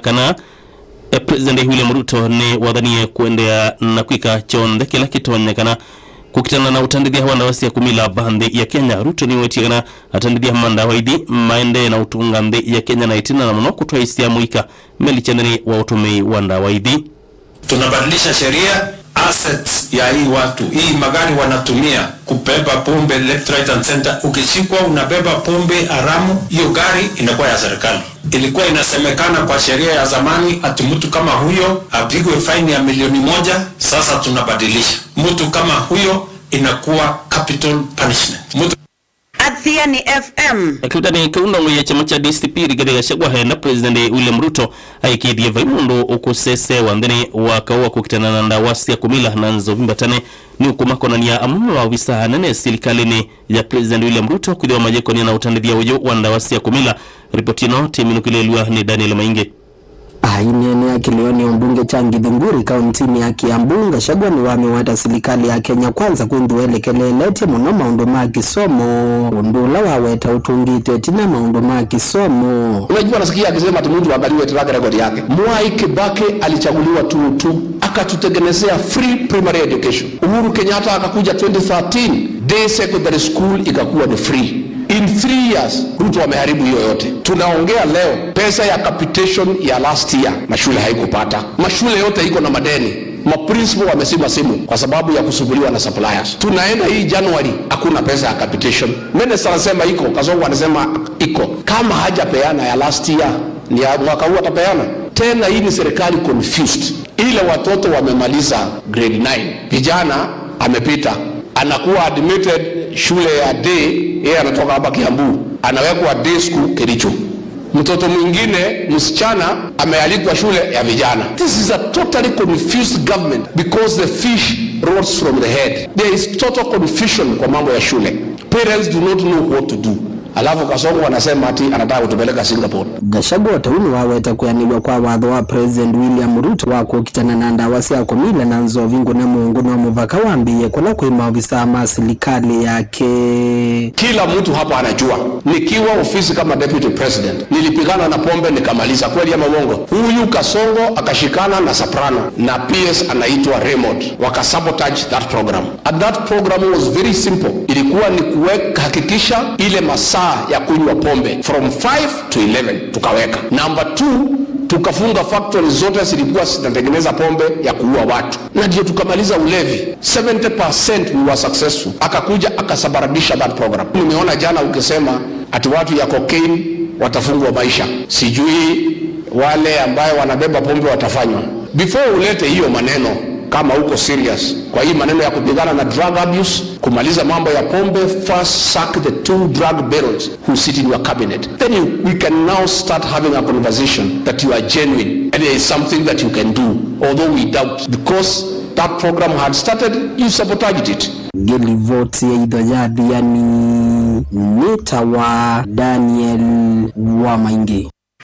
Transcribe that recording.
kana President William Ruto ni wadhanie kuendea na kwika chonde kila kitonyekana kukitana na utandithia wandawasi ya kumila bandi ya Kenya. Ruto ni wetigana atandithia manda waidi maende na utunga ya Kenya na itina na mno kutoa hisia muika meli chandani wa utumei wandawaidi. Tunabadilisha sheria, assets ya hii watu, hii magari wanatumia kubeba pombe left, right and center. Ukishikwa unabeba pombe haramu, hiyo gari inakuwa ya serikali. Ilikuwa inasemekana kwa sheria ya zamani ati mtu kama huyo apigwe faini ya $1,000,000. Sasa tunabadilisha, mtu kama huyo inakuwa capital punishment. Athiani FM. Akutani kaunda mwe chama cha DCP rigade shagwa henda President William Ruto aikidie vaimundo ukusese wandeni wakawa kukitana na ndawasi ya kumila na nzovimbatane ni ukumako ya amuno wa visa nane silikalini ya President William Ruto kudiwa majeko ni na utandithia ujo wa ndawasi ya kumila. Ripoti no timinukilelua ni Daniel Mainge. Haini ya kilioni mbunge changi Thunguri kauntini ya Kiambu Gachagua ni wamewata serikali ya Kenya Kwanza kunduele kelelete muno maundu ma kisomo undula waweta utungite tina maundu ma kisomo. Unajua nasikia akisema ati mtu angaliwe track record yake. Mwai Kibaki alichaguliwa tu akatutengenezea free primary education. Uhuru Kenyatta akakuja 2013 day secondary school ikakuwa ni free. In 3 years, Ruto wameharibu hiyo yote. Tunaongea leo, pesa ya capitation ya last year, mashule haikupata. Mashule yote iko na madeni. Maprincipal wamesima simu kwa sababu ya kusubuliwa na suppliers. Tunaenda hii January, hakuna pesa ya capitation. Minister anasema iko, Kasongo anasema iko. Kama hajapeana ya last year, ni mwaka huu atapeana. Tena hii ni serikali confused. Ile watoto wamemaliza grade 9. Vijana amepita. Anakuwa admitted shule ya day, yeye anatoka hapa Kiambu, anawekwa day school Kericho. Mtoto mwingine msichana amealikwa shule ya vijana. This is a totally confused government because the fish rolls from the head. There is total confusion kwa mambo ya shule. Parents do not know what to do. Alafu Kasongo anasema ati anataka kutupeleka Singapore. Gachagua tauni waweta kuyanilwa kwa wadho wa President William Ruto wako kitana na ndawasi ya kumila na nzovingu na mungu na muvaka wambiye kuna kuima ofisa serikali yake. Kila mtu hapa anajua nikiwa ofisi kama deputy president nilipigana na pombe nikamaliza, kweli ama uongo? Huyu Kasongo akashikana na soprano na PS anaitwa Raymond wakasabotage that program. And that program was very simple. Ilikuwa ni kuhakikisha ile masaa ya kunywa pombe from 5 to 11 tukaweka. Number 2, tukafunga factory zote zilikuwa zinatengeneza pombe ya kuua watu. Na ndio tukamaliza ulevi. 70% we were successful. Akakuja akasabaradisha that program. Nimeona jana ukisema ati watu ya cocaine watafungwa maisha. Sijui wale ambaye wanabeba pombe watafanywa. Before ulete hiyo maneno kama uko serious kwa hii maneno ya kupigana na drug abuse, kumaliza mambo ya pombe, first sack the 2 drug barons who sit in your cabinet. Then we can now start having a conversation that you are genuine and there is something that you can do, although we doubt because that program had started, you sabotaged it. Gili vote ya idhayadi yani Nita wa Daniel wa Maingi.